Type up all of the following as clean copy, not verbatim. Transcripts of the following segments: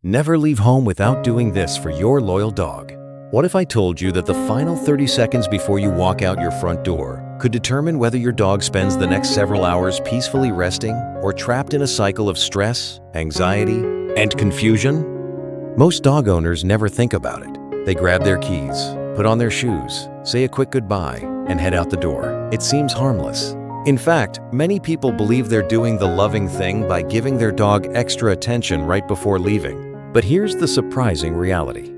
Never leave home without doing this for your loyal dog. What if I told you that the final 30 seconds before you walk out your front door could determine whether your dog spends the next several hours peacefully resting or trapped in a cycle of stress, anxiety, and confusion? Most dog owners never think about it. They grab their keys, put on their shoes, say a quick goodbye, and head out the door. It seems harmless. In fact, many people believe they're doing the loving thing by giving their dog extra attention right before leaving. But here's the surprising reality.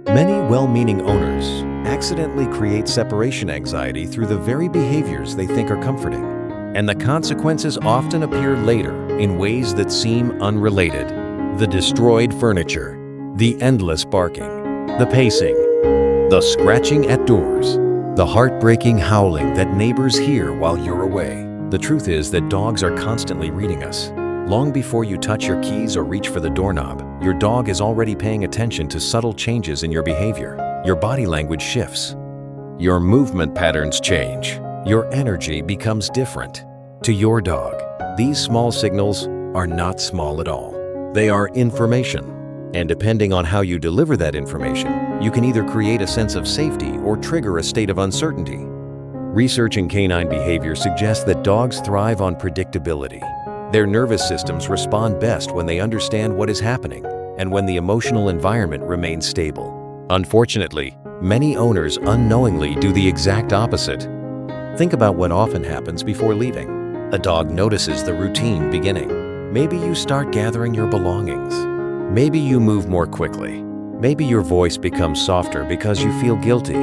Many well-meaning owners accidentally create separation anxiety through the very behaviors they think are comforting. And the consequences often appear later in ways that seem unrelated. The destroyed furniture, the endless barking, the pacing, the scratching at doors, the heartbreaking howling that neighbors hear while you're away. The truth is that dogs are constantly reading us. Long before you touch your keys or reach for the doorknob, your dog is already paying attention to subtle changes in your behavior. Your body language shifts. Your movement patterns change. Your energy becomes different. To your dog, these small signals are not small at all. They are information. And depending on how you deliver that information, you can either create a sense of safety or trigger a state of uncertainty. Research in canine behavior suggests that dogs thrive on predictability. Their nervous systems respond best when they understand what is happening and when the emotional environment remains stable. Unfortunately, many owners unknowingly do the exact opposite. Think about what often happens before leaving. A dog notices the routine beginning. Maybe you start gathering your belongings. Maybe you move more quickly. Maybe your voice becomes softer because you feel guilty.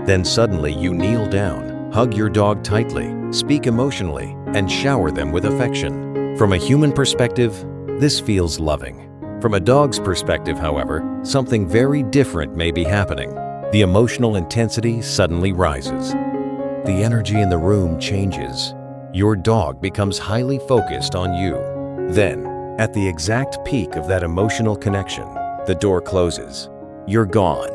Then suddenly you kneel down, hug your dog tightly, speak emotionally, and shower them with affection. From a human perspective, this feels loving. From a dog's perspective, however, something very different may be happening. The emotional intensity suddenly rises. The energy in the room changes. Your dog becomes highly focused on you. Then, at the exact peak of that emotional connection, the door closes. You're gone.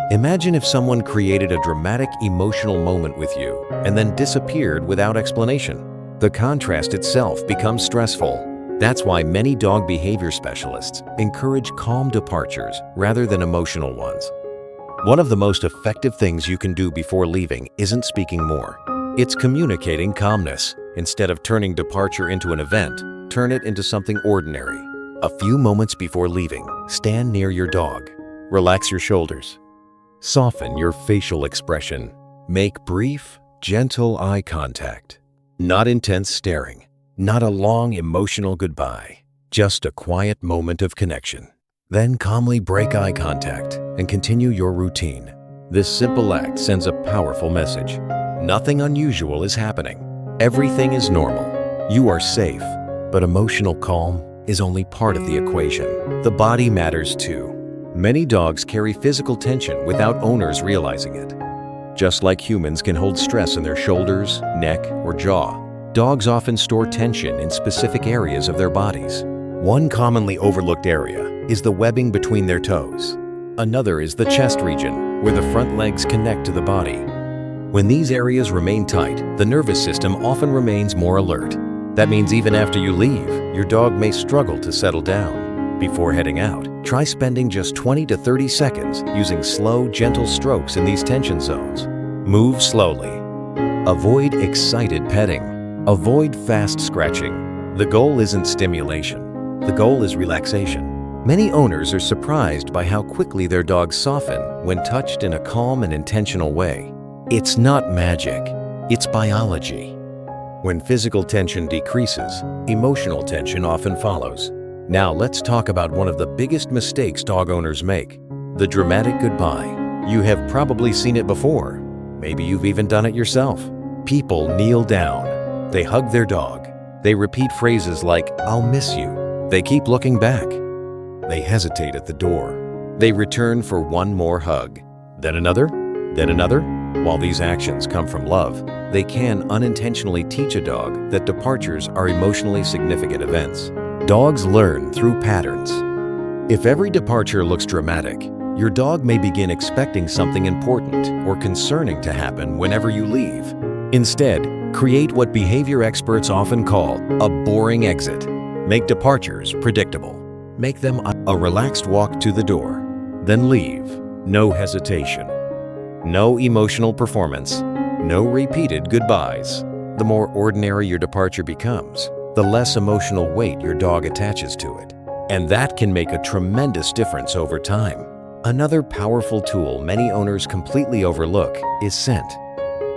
Imagine if someone created a dramatic emotional moment with you and then disappeared without explanation. The contrast itself becomes stressful. That's why many dog behavior specialists encourage calm departures rather than emotional ones. One of the most effective things you can do before leaving isn't speaking more. It's communicating calmness. Instead of turning departure into an event, turn it into something ordinary. A few moments before leaving, stand near your dog. Relax your shoulders. Soften your facial expression. Make brief, gentle eye contact. Not intense staring. Not a long emotional goodbye. Just a quiet moment of connection. Then calmly break eye contact and continue your routine. This simple act sends a powerful message. Nothing unusual is happening. Everything is normal. You are safe. But emotional calm is only part of the equation. The body matters too. Many dogs carry physical tension without owners realizing it. Just like humans can hold stress in their shoulders, neck, or jaw, dogs often store tension in specific areas of their bodies. One commonly overlooked area is the webbing between their toes. Another is the chest region, where the front legs connect to the body. When these areas remain tight, the nervous system often remains more alert. That means even after you leave, your dog may struggle to settle down. Before heading out, try spending just 20 to 30 seconds using slow, gentle strokes in these tension zones. Move slowly. Avoid excited petting. Avoid fast scratching. The goal isn't stimulation. The goal is relaxation. Many owners are surprised by how quickly their dogs soften when touched in a calm and intentional way. It's not magic. It's biology. When physical tension decreases, emotional tension often follows. Now let's talk about one of the biggest mistakes dog owners make: the dramatic goodbye. You have probably seen it before. Maybe you've even done it yourself. People kneel down. They hug their dog. They repeat phrases like, "I'll miss you." They keep looking back. They hesitate at the door. They return for one more hug. Then another. Then another. While these actions come from love, they can unintentionally teach a dog that departures are emotionally significant events. Dogs learn through patterns. If every departure looks dramatic, your dog may begin expecting something important or concerning to happen whenever you leave. Instead, create what behavior experts often call a boring exit. Make departures predictable. Make them a relaxed walk to the door, then leave. No hesitation. No emotional performance. No repeated goodbyes. The more ordinary your departure becomes, the less emotional weight your dog attaches to it. And that can make a tremendous difference over time. Another powerful tool many owners completely overlook is scent.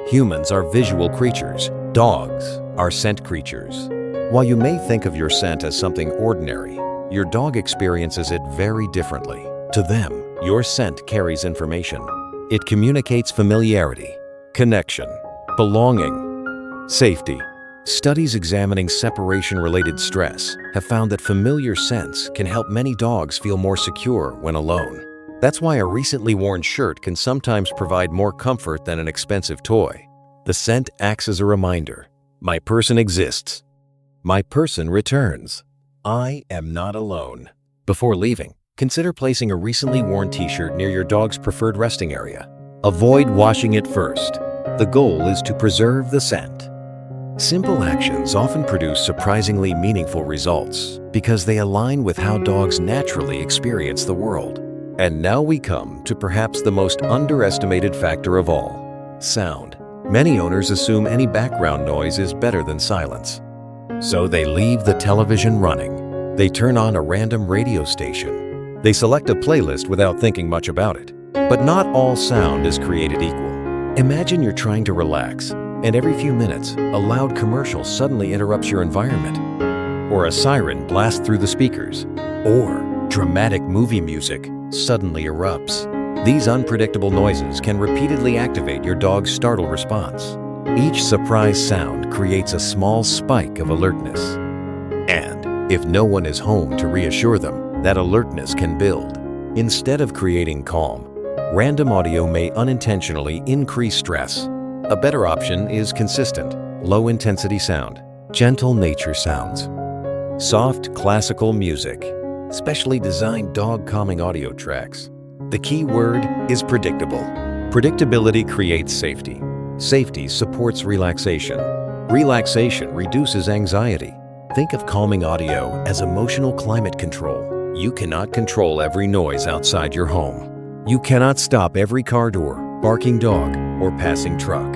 Humans are visual creatures. Dogs are scent creatures. While you may think of your scent as something ordinary, your dog experiences it very differently. To them, your scent carries information. It communicates familiarity, connection, belonging, safety. Studies examining separation-related stress have found that familiar scents can help many dogs feel more secure when alone. That's why a recently worn shirt can sometimes provide more comfort than an expensive toy. The scent acts as a reminder. My person exists. My person returns. I am not alone. Before leaving, consider placing a recently worn t-shirt near your dog's preferred resting area. Avoid washing it first. The goal is to preserve the scent. Simple actions often produce surprisingly meaningful results because they align with how dogs naturally experience the world. And now we come to perhaps the most underestimated factor of all: sound. Many owners assume any background noise is better than silence. So they leave the television running. They turn on a random radio station. They select a playlist without thinking much about it. But not all sound is created equal. Imagine you're trying to relax, and every few minutes, a loud commercial suddenly interrupts your environment. Or a siren blasts through the speakers. Or dramatic movie music suddenly erupts. These unpredictable noises can repeatedly activate your dog's startle response. Each surprise sound creates a small spike of alertness. And if no one is home to reassure them, that alertness can build. Instead of creating calm, random audio may unintentionally increase stress. A better option is consistent, low-intensity sound, gentle nature sounds, soft classical music, specially designed dog-calming audio tracks. The key word is predictable. Predictability creates safety. Safety supports relaxation. Relaxation reduces anxiety. Think of calming audio as emotional climate control. You cannot control every noise outside your home. You cannot stop every car door, barking dog, or passing truck.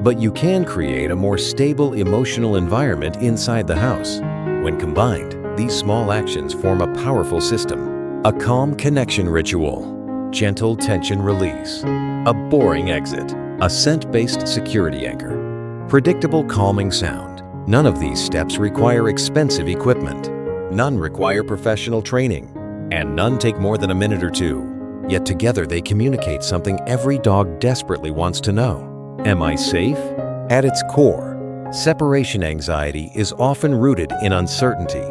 But you can create a more stable emotional environment inside the house. When combined, these small actions form a powerful system. A calm connection ritual, gentle tension release, a boring exit, a scent-based security anchor, predictable calming sound. None of these steps require expensive equipment. None require professional training, and none take more than a minute or two. Yet together they communicate something every dog desperately wants to know. Am I safe? At its core, separation anxiety is often rooted in uncertainty.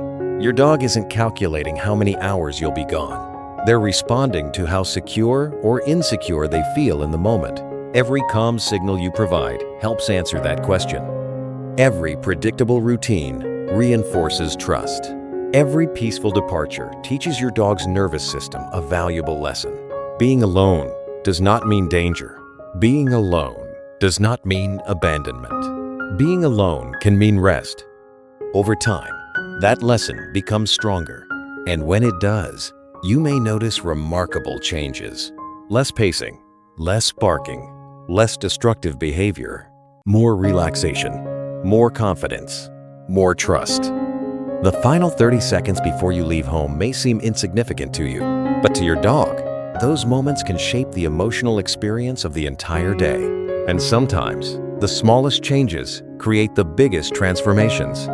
Your dog isn't calculating how many hours you'll be gone. They're responding to how secure or insecure they feel in the moment. Every calm signal you provide helps answer that question. Every predictable routine reinforces trust. Every peaceful departure teaches your dog's nervous system a valuable lesson. Being alone does not mean danger. Being alone does not mean abandonment. Being alone can mean rest. Over time, that lesson becomes stronger. And when it does, you may notice remarkable changes. Less pacing, less barking, less destructive behavior, more relaxation, more confidence, more trust. The final 30 seconds before you leave home may seem insignificant to you, but to your dog, those moments can shape the emotional experience of the entire day. And sometimes, the smallest changes create the biggest transformations.